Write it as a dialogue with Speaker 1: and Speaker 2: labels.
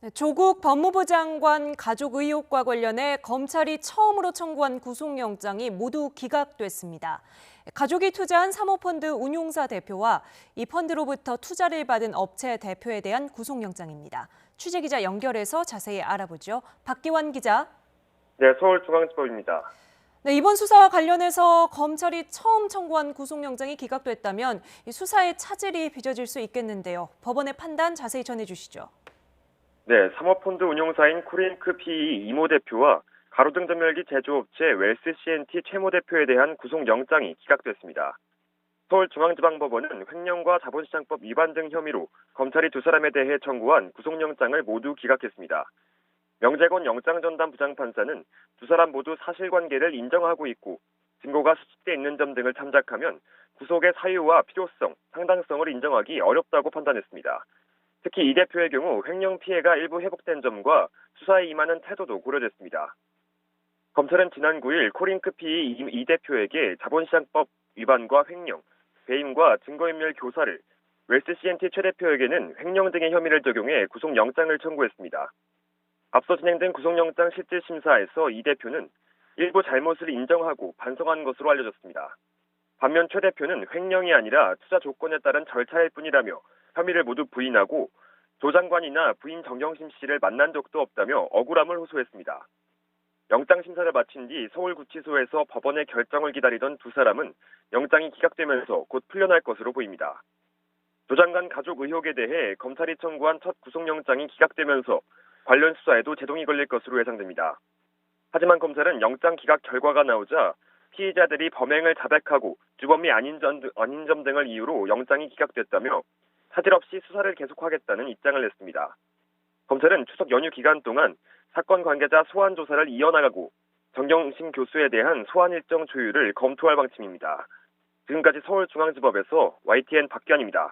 Speaker 1: 네, 조국 법무부 장관 가족 의혹과 관련해 검찰이 처음으로 청구한 구속영장이 모두 기각됐습니다. 가족이 투자한 사모펀드 운용사 대표와 이 펀드로부터 투자를 받은 업체 대표에 대한 구속영장입니다. 취재기자 연결해서 자세히 알아보죠. 박기환 기자.
Speaker 2: 네, 서울중앙지법입니다.
Speaker 1: 네, 이번 수사와 관련해서 검찰이 처음 청구한 구속영장이 기각됐다면 이 수사에 차질이 빚어질 수 있겠는데요. 법원의 판단 자세히 전해주시죠.
Speaker 2: 네, 사모펀드 운용사인 코링크 PE 이모 대표와 가로등 전멸기 제조업체 웰스 CNT 최모 대표에 대한 구속영장이 기각됐습니다. 서울중앙지방법원은 횡령과 자본시장법 위반 등 혐의로 검찰이 두 사람에 대해 청구한 구속영장을 모두 기각했습니다. 명재건 영장전담 부장판사는 두 사람 모두 사실관계를 인정하고 있고 증거가 수집돼 있는 점 등을 참작하면 구속의 사유와 필요성, 상당성을 인정하기 어렵다고 판단했습니다. 특히 이 대표의 경우 횡령 피해가 일부 회복된 점과 수사에 임하는 태도도 고려됐습니다. 검찰은 지난 9일 코링크 PE 이 대표에게 자본시장법 위반과 횡령, 배임과 증거인멸 교사를, 웰스 CNT 최 대표에게는 횡령 등의 혐의를 적용해 구속영장을 청구했습니다. 앞서 진행된 구속영장 실질심사에서 이 대표는 일부 잘못을 인정하고 반성한 것으로 알려졌습니다. 반면 최 대표는 횡령이 아니라 투자 조건에 따른 절차일 뿐이라며 혐의를 모두 부인하고 조 장관이나 부인 정경심 씨를 만난 적도 없다며 억울함을 호소했습니다. 영장 심사를 마친 뒤 서울구치소에서 법원의 결정을 기다리던 두 사람은 영장이 기각되면서 곧 풀려날 것으로 보입니다. 조 장관 가족 의혹에 대해 검찰이 청구한 첫 구속영장이 기각되면서 관련 수사에도 제동이 걸릴 것으로 예상됩니다. 하지만 검찰은 영장 기각 결과가 나오자 피의자들이 범행을 자백하고 주범이 아닌 점 등을 이유로 영장이 기각됐다며 차질 없이 수사를 계속하겠다는 입장을 냈습니다. 검찰은 추석 연휴 기간 동안 사건 관계자 소환 조사를 이어나가고 정경심 교수에 대한 소환 일정 조율을 검토할 방침입니다. 지금까지 서울중앙지법에서 YTN 박기환입니다.